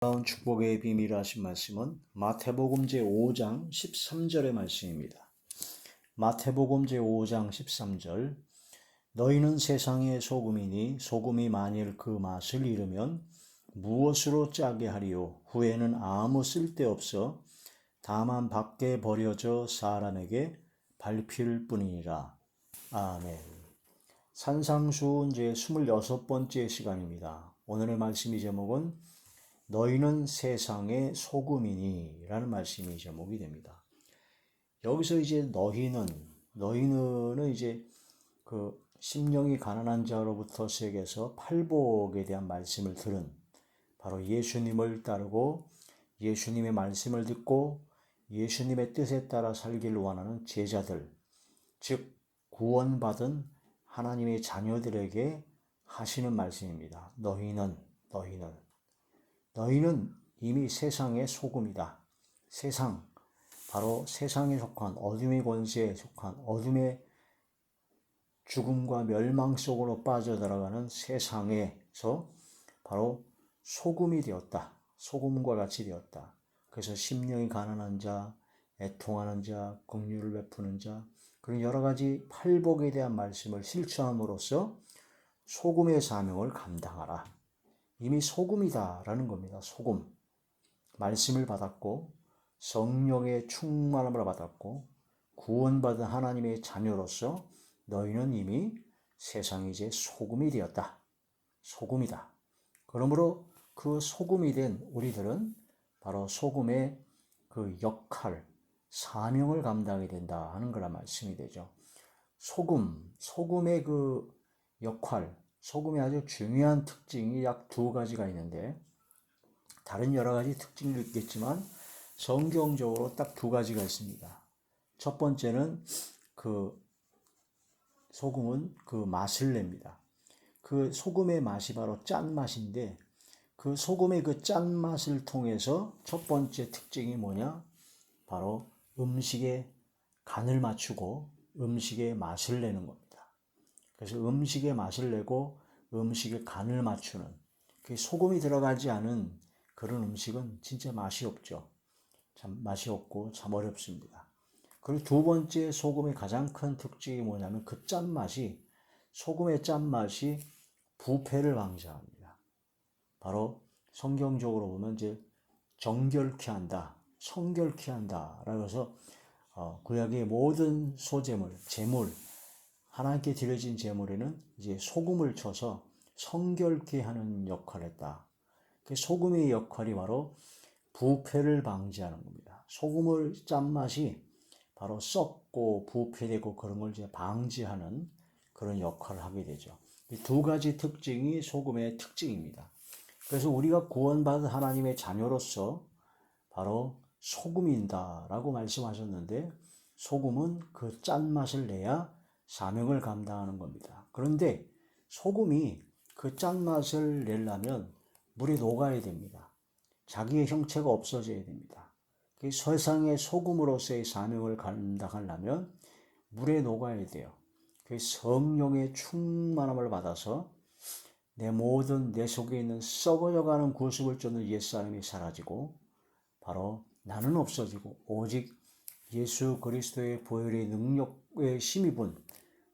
놀라운 축복의 비밀 하신 말씀은 마태복음 제5장 13절의 말씀입니다. 마태복음 제5장 13절 너희는 세상의 소금이니 소금이 만일 그 맛을 잃으면 무엇으로 짜게 하리요 후에는 아무 쓸데없어 다만 밖에 버려져 사람에게 밟힐 뿐이니라. 아멘. 산상수훈 제26번째 시간입니다. 오늘의 말씀의 제목은 너희는 세상의 소금이니 라는 말씀이 제목이 됩니다. 여기서 이제 너희는 이제 그 심령이 가난한 자로부터 시작해서 팔복에 대한 말씀을 들은 바로 예수님을 따르고 예수님의 말씀을 듣고 예수님의 뜻에 따라 살기를 원하는 제자들, 즉 구원받은 하나님의 자녀들에게 하시는 말씀입니다. 너희는 이미 세상의 소금이다. 세상, 바로 세상에 속한 어둠의 권세에 속한 어둠의 죽음과 멸망 속으로 빠져들어가는 세상에서 바로 소금이 되었다. 소금과 같이 되었다. 그래서 심령이 가난한 자, 애통하는 자, 긍휼을 베푸는 자, 그런 여러 가지 팔복에 대한 말씀을 실천함으로써 소금의 사명을 감당하라. 이미 소금이다라는 겁니다. 소금. 말씀을 받았고 성령의 충만함을 받았고 구원받은 하나님의 자녀로서 너희는 이미 세상의 이제 소금이 되었다. 소금이다. 그러므로 그 소금이 된 우리들은 바로 소금의 그 역할, 사명을 감당하게 된다 하는 거란 말씀이 되죠. 소금의 그 역할, 소금의 아주 중요한 특징이 약 두 가지가 있는데 다른 여러 가지 특징도 있겠지만 성경적으로 딱 두 가지가 있습니다. 첫 번째는 그 소금은 그 맛을 냅니다. 그 소금의 맛이 바로 짠맛인데 그 소금의 그 짠맛을 통해서 첫 번째 특징이 뭐냐? 바로 음식에 간을 맞추고 음식의 맛을 내는 겁니다. 그래서 음식의 맛을 내고 음식의 간을 맞추는 소금이 들어가지 않은 그런 음식은 진짜 맛이 없죠. 참 맛이 없고 참 어렵습니다. 그리고 두 번째 소금의 가장 큰 특징이 뭐냐면 그 짠맛이 소금의 짠맛이 부패를 방지합니다. 바로 성경적으로 보면 이제 정결케 한다, 성결케 한다라고 해서 구약의 모든 소제물, 제물 하나님께 드려진 제물에는 이제 소금을 쳐서 성결케 하는 역할을 했다. 그 소금의 역할이 바로 부패를 방지하는 겁니다. 소금의 짠맛이 바로 썩고 부패되고 그런 걸 이제 방지하는 그런 역할을 하게 되죠. 이 두 가지 특징이 소금의 특징입니다. 그래서 우리가 구원받은 하나님의 자녀로서 바로 소금인다라고 말씀하셨는데 소금은 그 짠맛을 내야 사명을 감당하는 겁니다. 그런데 소금이 그 짠맛을 내려면 물에 녹아야 됩니다. 자기의 형체가 없어져야 됩니다. 세상의 소금으로서의 사명을 감당하려면 물에 녹아야 돼요. 성령의 충만함을 받아서 내 속에 있는 썩어져가는 구습을 쫓는 옛사람이 사라지고 바로 나는 없어지고 오직 예수 그리스도의 보혈의 능력에 힘입은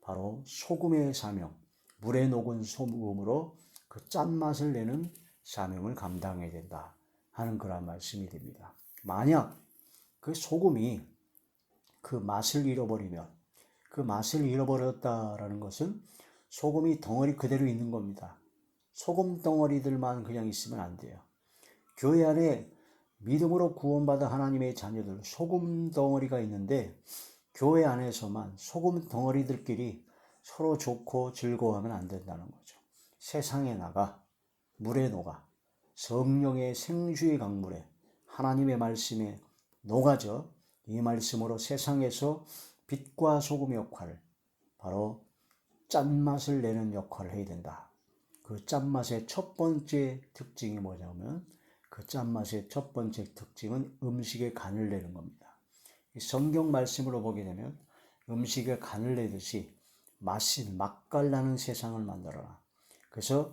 바로 소금의 사명, 물에 녹은 소금으로 그 짠맛을 내는 사명을 감당해야 된다 하는 그런 말씀이 됩니다. 만약 그 소금이 그 맛을 잃어버리면 그 맛을 잃어버렸다라는 것은 소금이 덩어리 그대로 있는 겁니다. 소금 덩어리들만 그냥 있으면 안 돼요. 교회 안에 믿음으로 구원받은 하나님의 자녀들 소금 덩어리가 있는데 교회 안에서만 소금 덩어리들끼리 서로 좋고 즐거워하면 안 된다는 거죠. 세상에 나가 물에 녹아 성령의 생수의 강물에 하나님의 말씀에 녹아져 이 말씀으로 세상에서 빛과 소금의 역할을 바로 짠맛을 내는 역할을 해야 된다. 그 짠맛의 첫 번째 특징이 뭐냐면 그 짠맛의 첫 번째 특징은 음식에 간을 내는 겁니다. 성경 말씀으로 보게 되면 음식에 간을 내듯이 맛깔나는 세상을 만들어라. 그래서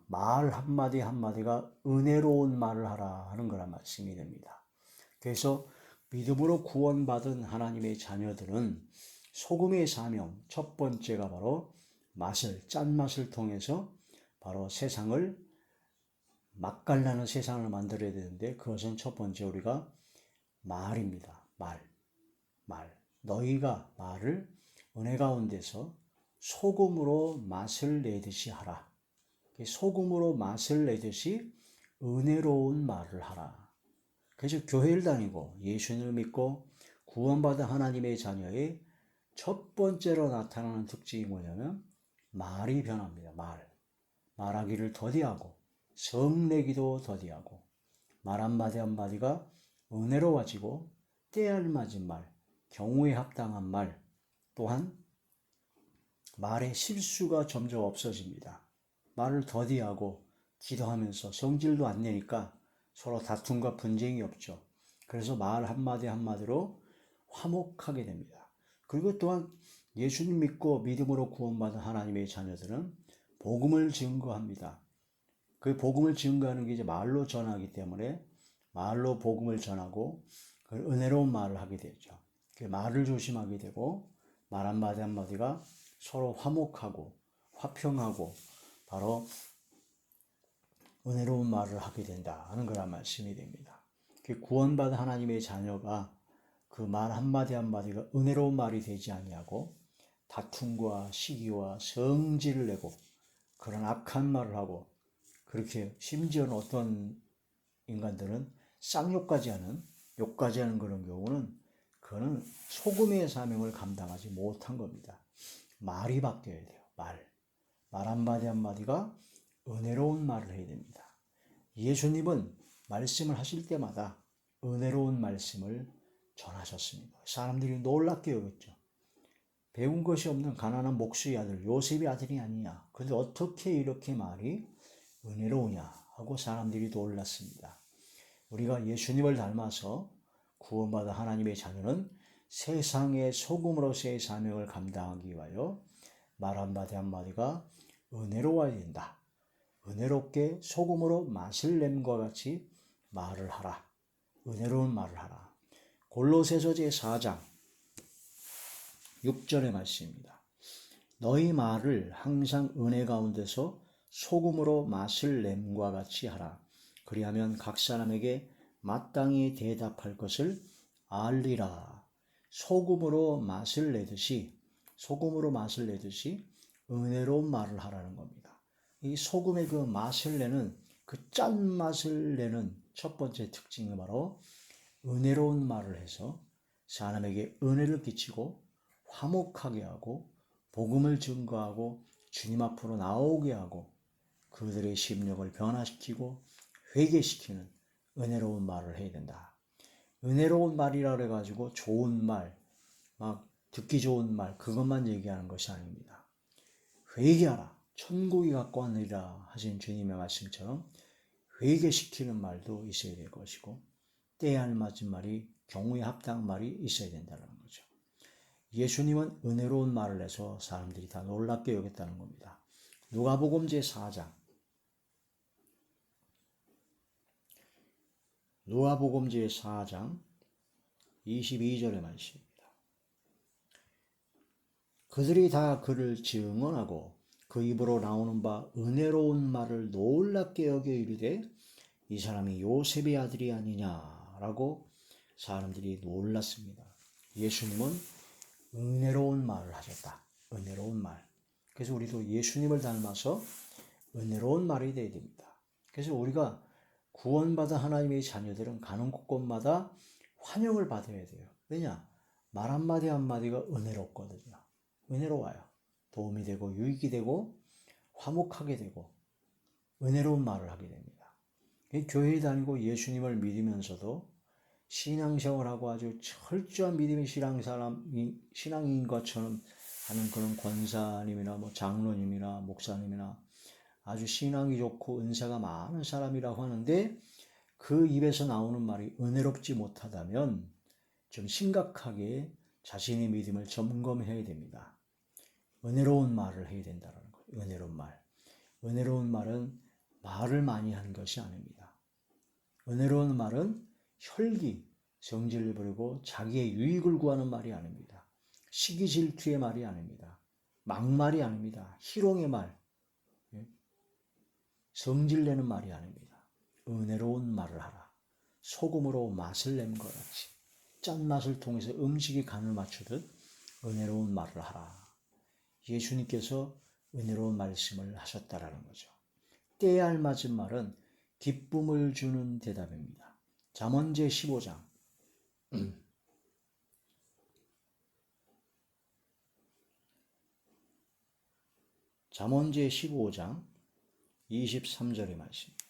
말 한마디 한마디가 은혜로운 말을 하라 하는 거란 말씀이 됩니다. 그래서 믿음으로 구원받은 하나님의 자녀들은 소금의 사명, 첫 번째가 바로 짠맛을 통해서 바로 세상을 맛깔나는 세상을 만들어야 되는데, 그것은 첫 번째 우리가 말입니다. 말. 너희가 말을 은혜 가운데서 소금으로 맛을 내듯이 하라. 소금으로 맛을 내듯이 은혜로운 말을 하라. 그래서 교회를 다니고 예수님을 믿고 구원받은 하나님의 자녀의 첫 번째로 나타나는 특징이 뭐냐면 말이 변합니다. 말하기를 더디하고 성내기도 더디하고 말 한마디 한마디가 은혜로워지고 때에 알맞은 말, 경우에 합당한 말, 또한 말의 실수가 점점 없어집니다. 말을 더디하고 기도하면서 성질도 안 내니까 서로 다툼과 분쟁이 없죠. 그래서 말 한마디 한마디로 화목하게 됩니다. 그리고 또한 예수님 믿고 믿음으로 구원받은 하나님의 자녀들은 복음을 증거합니다. 그 복음을 증거하는 게 이제 말로 전하기 때문에 말로 복음을 전하고 그 은혜로운 말을 하게 되죠. 그 말을 조심하게 되고 말 한마디 한마디가 서로 화목하고 화평하고 바로 은혜로운 말을 하게 된다 하는 거란 말씀이 됩니다. 그 구원받은 하나님의 자녀가 그 말 한마디 한마디가 은혜로운 말이 되지 아니하고 다툼과 시기와 성질을 내고 그런 악한 말을 하고, 그렇게 심지어는 어떤 인간들은 쌍욕까지 하는 그런 경우는 그거는 소금의 사명을 감당하지 못한 겁니다. 말이 바뀌어야 돼요. 말 한마디 한마디가 은혜로운 말을 해야 됩니다. 예수님은 말씀을 하실 때마다 은혜로운 말씀을 전하셨습니다. 사람들이 놀랍게 여겼죠. 배운 것이 없는 가난한 목수의 아들, 요셉의 아들이 아니냐. 그런데 어떻게 이렇게 말이 은혜로우냐 하고 사람들이 놀랐습니다. 우리가 예수님을 닮아서 구원받은 하나님의 자녀는 세상의 소금으로서의 사명을 감당하기 위하여 말 한마디 한마디가 은혜로워야 된다. 은혜롭게 소금으로 맛을 냄과 같이 말을 하라. 은혜로운 말을 하라. 골로새서 제4장 6절의 말씀입니다. 너희 말을 항상 은혜 가운데서 소금으로 맛을 냄과 같이 하라. 그리하면 각 사람에게 마땅히 대답할 것을 알리라. 소금으로 맛을 내듯이 은혜로운 말을 하라는 겁니다. 이 소금의 그 맛을 내는, 그 짠맛을 내는 첫 번째 특징이 바로 은혜로운 말을 해서 사람에게 은혜를 끼치고 화목하게 하고 복음을 증거하고 주님 앞으로 나오게 하고 그들의 심령을 변화시키고 회개시키는 은혜로운 말을 해야 된다. 은혜로운 말이라 그래가지고 좋은 말, 막 듣기 좋은 말, 그것만 얘기하는 것이 아닙니다. 회개하라. 천국이 가까우니라 하신 주님의 말씀처럼 회개시키는 말도 있어야 될 것이고 때에 알맞은 말이, 경우에 합당한 말이 있어야 된다는 거죠. 예수님은 은혜로운 말을 해서 사람들이 다 놀랍게 여겼다는 겁니다. 누가복음 제4장 22절의 말씀입니다. 그들이 다 그를 증언하고 그 입으로 나오는 바 은혜로운 말을 놀랍게 여겨 이르되 이 사람이 요셉의 아들이 아니냐라고 사람들이 놀랐습니다. 예수님은 은혜로운 말을 하셨다. 은혜로운 말. 그래서 우리도 예수님을 닮아서 은혜로운 말이 되어야 됩니다. 그래서 우리가 구원받은 하나님의 자녀들은 가는 곳곳마다 환영을 받아야 돼요. 왜냐? 말 한마디 한마디가 은혜롭거든요. 은혜로워요. 도움이 되고 유익이 되고 화목하게 되고 은혜로운 말을 하게 됩니다. 교회에 다니고 예수님을 믿으면서도 신앙생활하고 아주 철저한 믿음의 신앙인 것처럼 하는 그런 권사님이나 장로님이나 목사님이나 아주 신앙이 좋고 은사가 많은 사람이라고 하는데 그 입에서 나오는 말이 은혜롭지 못하다면 좀 심각하게 자신의 믿음을 점검해야 됩니다. 은혜로운 말을 해야 된다는 거예요. 은혜로운 말. 은혜로운 말은 말을 많이 하는 것이 아닙니다. 은혜로운 말은 혈기, 성질을 부리고 자기의 유익을 구하는 말이 아닙니다. 시기 질투의 말이 아닙니다. 막말이 아닙니다. 희롱의 말, 성질내는 말이 아닙니다. 은혜로운 말을 하라. 소금으로 맛을 낸 것 같이 짠맛을 통해서 음식이 간을 맞추듯 은혜로운 말을 하라. 예수님께서 은혜로운 말씀을 하셨다라는 거죠. 때에 알맞은 말은 기쁨을 주는 대답입니다. 잠언제 15장 잠언제 15장 23절의 말씀입니다.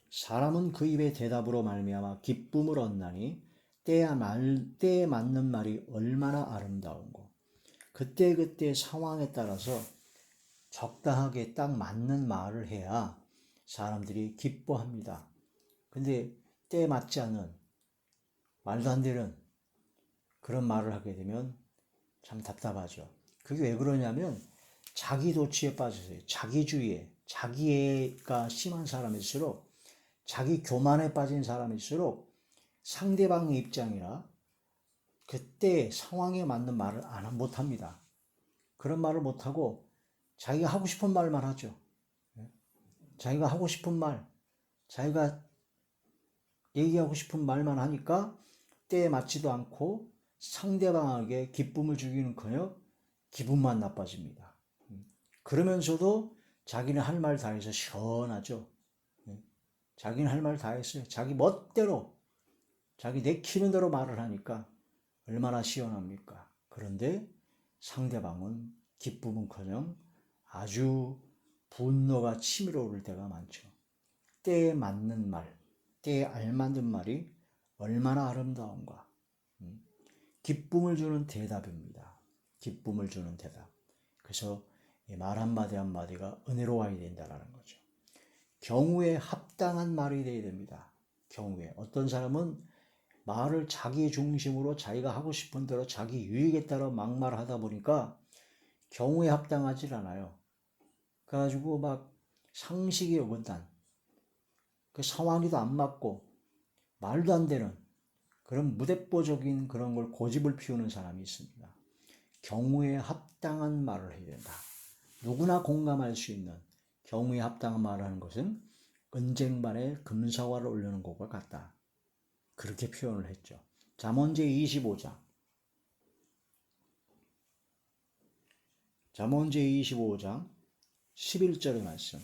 사람은 그 입의 대답으로 말미암아 기쁨을 얻나니 때에 맞는 말이 얼마나 아름다운고. 그때그때 상황에 따라서 적당하게 딱 맞는 말을 해야 사람들이 기뻐합니다. 근데 때에 맞지 않는 말도 안 되는 그런 말을 하게 되면 참 답답하죠. 그게 왜 그러냐면 자기 도취에 빠져서요. 자기주의에, 자기애가 심한 사람일수록, 자기 교만에 빠진 사람일수록 상대방의 입장이나 그때 상황에 맞는 말을 못합니다. 그런 말을 못하고 자기가 하고 싶은 말만 하죠. 자기가 하고 싶은 말, 자기가 얘기하고 싶은 말만 하니까 때에 맞지도 않고 상대방에게 기쁨을 주기는커녕 기분만 나빠집니다. 그러면서도 자기는 할 말 다 해서 시원하죠. 자기는 할 말 다 했어요. 자기 멋대로, 자기 내키는 대로 말을 하니까 얼마나 시원합니까? 그런데 상대방은 기쁨은커녕 아주 분노가 치밀어 오를 때가 많죠. 때에 맞는 말, 때에 알맞는 말이 얼마나 아름다운가. 기쁨을 주는 대답입니다. 기쁨을 주는 대답. 그래서 말 한마디 한마디가 은혜로워야 된다는 거죠. 경우에 합당한 말이 되어야 됩니다. 경우에. 어떤 사람은 말을 자기 중심으로 자기가 하고 싶은 대로 자기 유익에 따라 막말하다 보니까 경우에 합당하지 않아요. 그래가지고 막 상식이 어긋난, 그 상황이도 안 맞고 말도 안 되는 그런 무대뽀적인 그런 걸 고집을 피우는 사람이 있습니다. 경우에 합당한 말을 해야 된다. 누구나 공감할 수 있는 경우에 합당한 말을 하는 것은 은쟁반에 금사과를 올리는 것과 같다. 그렇게 표현을 했죠. 잠언제 25장 11절의 말씀.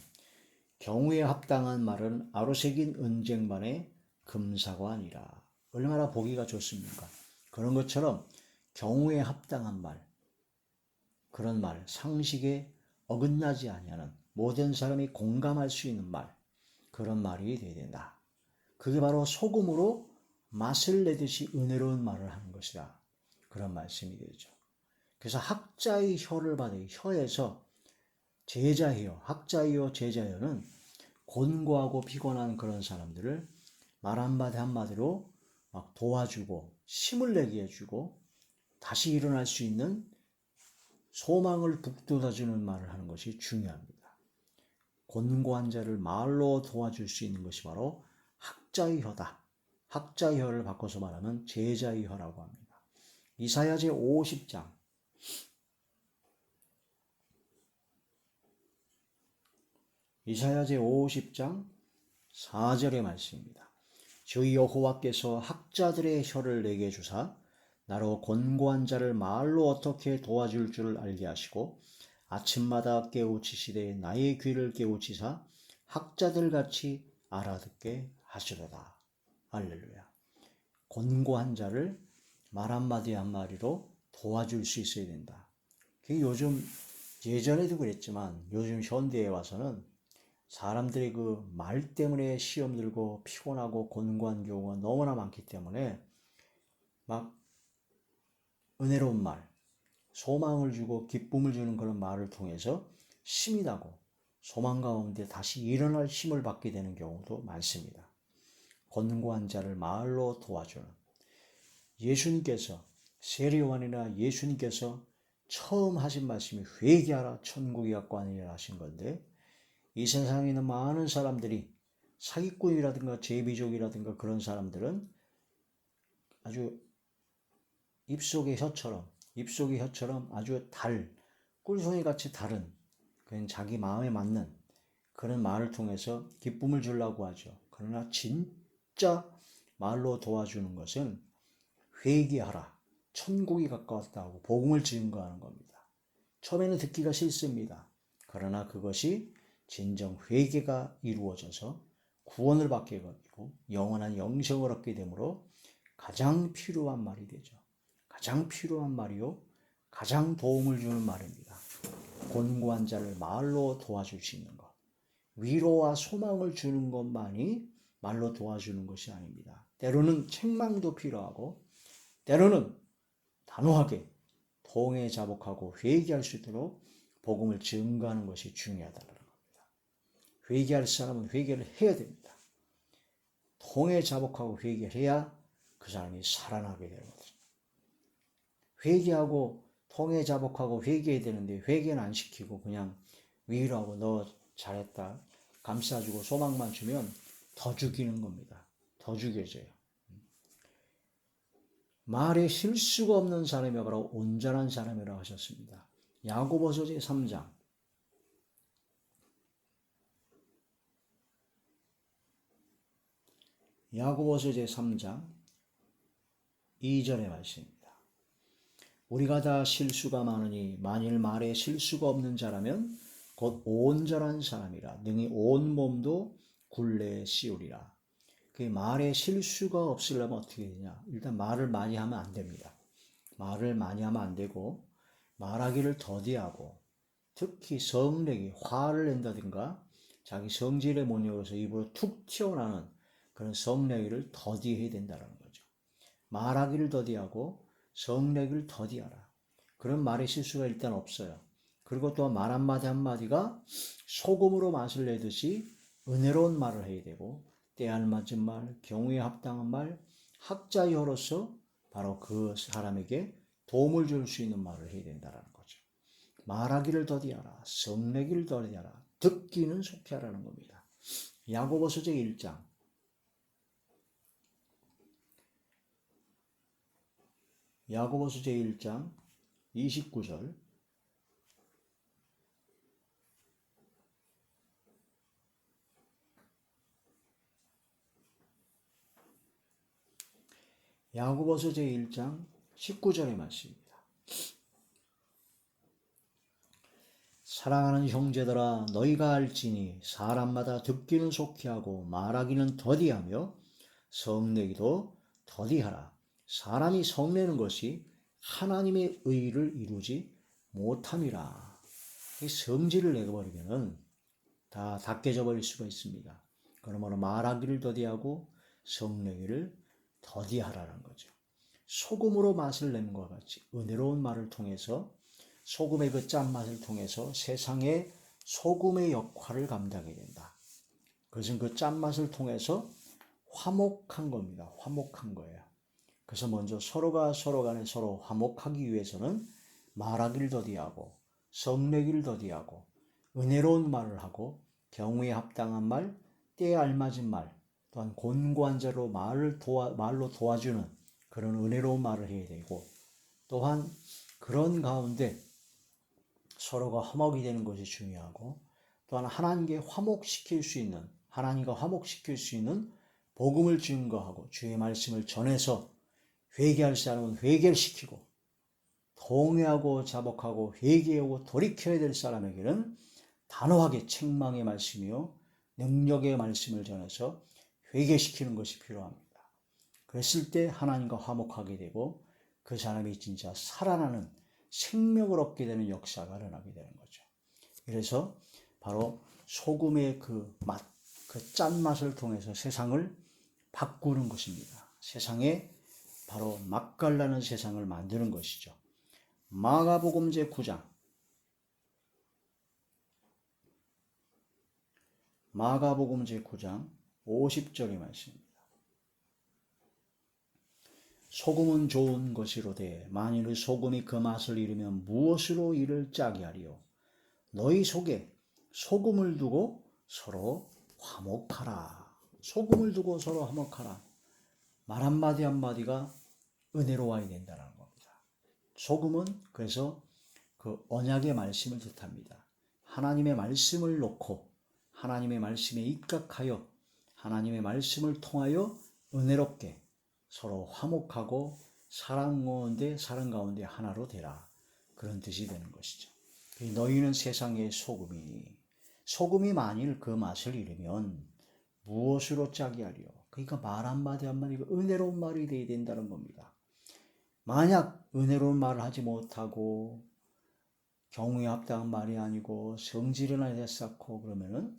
경우에 합당한 말은 아로새긴 은쟁반에 금사과 아니라. 얼마나 보기가 좋습니까? 그런 것처럼 경우에 합당한 말, 그런 말, 상식에 어긋나지 아니하는 모든 사람이 공감할 수 있는 말, 그런 말이 되어야 된다. 그게 바로 소금으로 맛을 내듯이 은혜로운 말을 하는 것이다. 그런 말씀이 되죠. 그래서 학자의 혀를 받아요. 혀에서 제자혀, 학자여 제자여는 곤고하고 피곤한 그런 사람들을 말 한마디 한마디로 막 도와주고 힘을 내게 해주고 다시 일어날 수 있는 소망을 북돋아주는 말을 하는 것이 중요합니다. 곤고한 자를 말로 도와줄 수 있는 것이 바로 학자의 혀다. 학자의 혀를 바꿔서 말하면 제자의 혀라고 합니다. 이사야 제 50장 이사야 제 50장 4절의 말씀입니다. 주 여호와께서 학자들의 혀를 내게 주사 나로 곤고한 자를 말로 어떻게 도와줄 줄 알게 하시고 아침마다 깨우치시되 나의 귀를 깨우치사 학자들 같이 알아듣게 하시도다. 할렐루야. 곤고한 자를 말 한마디 한마디로 도와줄 수 있어야 된다. 요즘 예전에도 그랬지만 요즘 현대에 와서는 사람들이 그 말 때문에 시험 들고 피곤하고 곤고한 경우가 너무나 많기 때문에 막 은혜로운 말, 소망을 주고 기쁨을 주는 그런 말을 통해서 힘이 나고 소망 가운데 다시 일어날 힘을 받게 되는 경우도 많습니다. 곤고한 자를 말로 도와주는 예수님께서 세례요한이나 예수님께서 처음 하신 말씀이 회개하라 천국이 가까우니라 하신 건데, 이 세상에 있는 많은 사람들이 사기꾼이라든가 제비족이라든가 그런 사람들은 아주 입속의 혀처럼 아주 꿀송이 같이 다른, 그냥 자기 마음에 맞는 그런 말을 통해서 기쁨을 주려고 하죠. 그러나 진짜 말로 도와주는 것은 회개하라, 천국이 가까웠다고 복음을 증거하는 겁니다. 처음에는 듣기가 싫습니다. 그러나 그것이 진정 회개가 이루어져서 구원을 받게 되고 영원한 영생을 얻게 되므로 가장 필요한 말이 되죠. 가장 필요한 말이요, 가장 도움을 주는 말입니다. 곤고한 자를 말로 도와줄 수 있는 것, 위로와 소망을 주는 것만이 말로 도와주는 것이 아닙니다. 때로는 책망도 필요하고, 때로는 단호하게 통해 자복하고 회개할 수 있도록 복음을 증거하는 것이 중요하다는 겁니다. 회개할 사람은 회개를 해야 됩니다. 통해 자복하고 회개를 해야 그 사람이 살아나게 되는 거죠. 회개하고 통해 자복하고 회개해야 되는데 회개는 안 시키고 그냥 위로하고 너 잘했다 감싸주고 소망만 주면 더 죽이는 겁니다. 더 죽여져요. 말에 실수가 없는 사람이 바로 온전한 사람이라고 하셨습니다. 야고보서 제3장 야고보서 제3장 2절의 말씀입니다. 우리가 다 실수가 많으니 만일 말에 실수가 없는 자라면 곧 온전한 사람이라 능히 온 몸도 굴레에 씌우리라. 그 말에 실수가 없으려면 어떻게 되냐? 일단 말을 많이 하면 안 됩니다. 말을 많이 하면 안 되고 말하기를 더디하고 특히 성내기, 화를 낸다든가 자기 성질에 못 이겨서 입으로 툭 튀어나오는 그런 성내기를 더디해야 된다는 거죠. 말하기를 더디하고 성내기를 더디하라. 그런 말의 실수가 일단 없어요. 그리고 또 말 한마디 한마디가 소금으로 맛을 내듯이 은혜로운 말을 해야 되고 때 알맞은 말, 경우에 합당한 말, 학자여로서 바로 그 사람에게 도움을 줄 수 있는 말을 해야 된다는 거죠. 말하기를 더디하라, 성내기를 더디하라, 듣기는 속히 하라는 겁니다. 야고보서 제1장 야고보서 제1장 29절 야고보서 제1장 19절의 말씀입니다. 사랑하는 형제들아 너희가 알지니 사람마다 듣기는 속히 하고 말하기는 더디하며 성내기도 더디하라. 사람이 성내는 것이 하나님의 의를 이루지 못함이라. 성질을 내버리면 다 닦여져 버릴 수가 있습니다. 그러므로 말하기를 더디하고 성내기를 더디하라는 거죠. 소금으로 맛을 내는 것과 같이 은혜로운 말을 통해서 소금의 그 짠맛을 통해서 세상에 소금의 역할을 감당해야 된다. 그것은 그 짠맛을 통해서 화목한 겁니다. 화목한 거예요. 그래서 먼저 서로가 서로 간에 서로 화목하기 위해서는 말하기를 더디하고 성내기를 더디하고 은혜로운 말을 하고 경우에 합당한 말, 때에 알맞은 말, 또한 곤고한 자로 말로 도와주는 그런 은혜로운 말을 해야 되고 또한 그런 가운데 서로가 화목이 되는 것이 중요하고 또한 하나님과 화목시킬 수 있는 복음을 증거하고 주의 말씀을 전해서 회개할 사람은 회개를 시키고 통회하고 자복하고 회개하고 돌이켜야 될 사람에게는 단호하게 책망의 말씀이요 능력의 말씀을 전해서 회개시키는 것이 필요합니다. 그랬을 때 하나님과 화목하게 되고 그 사람이 진짜 살아나는 생명을 얻게 되는 역사가 일어나게 되는 거죠. 그래서 바로 소금의 그 맛, 그 짠맛을 통해서 세상을 바꾸는 것입니다. 세상에 바로 맛깔나는 세상을 만드는 것이죠. 마가복음 제9장 마가복음 제9장 50절의 말씀입니다. 소금은 좋은 것이로되 만일 소금이 그 맛을 잃으면 무엇으로 이를 짜게 하리요. 너희 속에 소금을 두고 서로 화목하라. 소금을 두고 서로 화목하라. 말 한마디 한마디가 은혜로워야 된다는 겁니다. 소금은 그래서 그 언약의 말씀을 뜻합니다. 하나님의 말씀을 놓고 하나님의 말씀에 입각하여 하나님의 말씀을 통하여 은혜롭게 서로 화목하고 사랑 가운데 하나로 되라. 그런 뜻이 되는 것이죠. 너희는 세상의 소금이니 소금이 만일 그 맛을 잃으면 무엇으로 짜게 하리요. 그러니까 말 한마디 한마디가 은혜로운 말이 되어야 된다는 겁니다. 만약 은혜로운 말을 하지 못하고 경우에 합당한 말이 아니고 성질은 아니었고 그러면은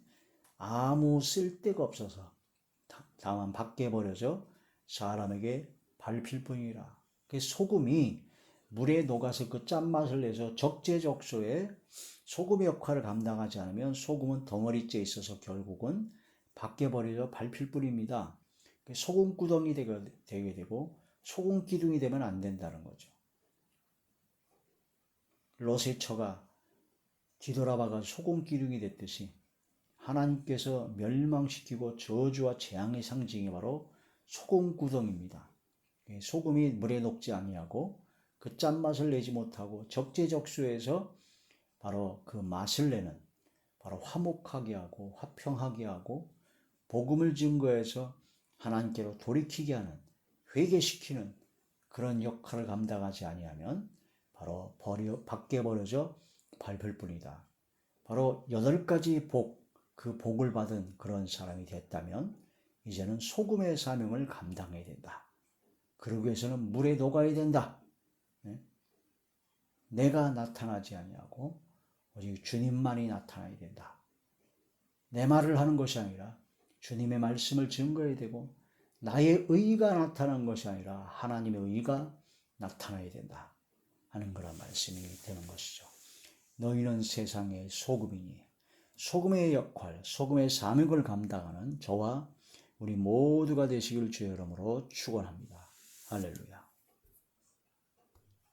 아무 쓸데가 없어서 다만 밖에 버려져 사람에게 밟힐 뿐이라. 소금이 물에 녹아서 그 짠맛을 내서 적재적소에 소금의 역할을 감당하지 않으면 소금은 덩어리째 있어서 결국은 밖에 버려져 밟힐 뿐입니다. 소금구덩이 되게 되고 소금기둥이 되면 안 된다는 거죠. 롯의 처가 뒤돌아봐가 소금기둥이 됐듯이 하나님께서 멸망시키고 저주와 재앙의 상징이 바로 소금구덩입니다. 소금이 물에 녹지 아니하고 그 짠맛을 내지 못하고 적재적소에서 바로 그 맛을 내는 바로 화목하게 하고 화평하게 하고 복음을 증거해서 하나님께로 돌이키게 하는 회개시키는 그런 역할을 감당하지 아니하면 바로 밖에 버려져 밟을 뿐이다. 바로 8가지 그 복을 받은 그런 사람이 됐다면 이제는 소금의 사명을 감당해야 된다. 그러기 위해서는 물에 녹아야 된다. 내가 나타나지 아니하고 오직 주님만이 나타나야 된다. 내 말을 하는 것이 아니라 주님의 말씀을 증거해야 되고 나의 의가 나타나는 것이 아니라 하나님의 의가 나타나야 된다 하는 그런 말씀이 되는 것이죠. 너희는 세상의 소금이니 소금의 역할, 소금의 사명을 감당하는 저와 우리 모두가 되시길 주의 이름으로 축원합니다. 할렐루야.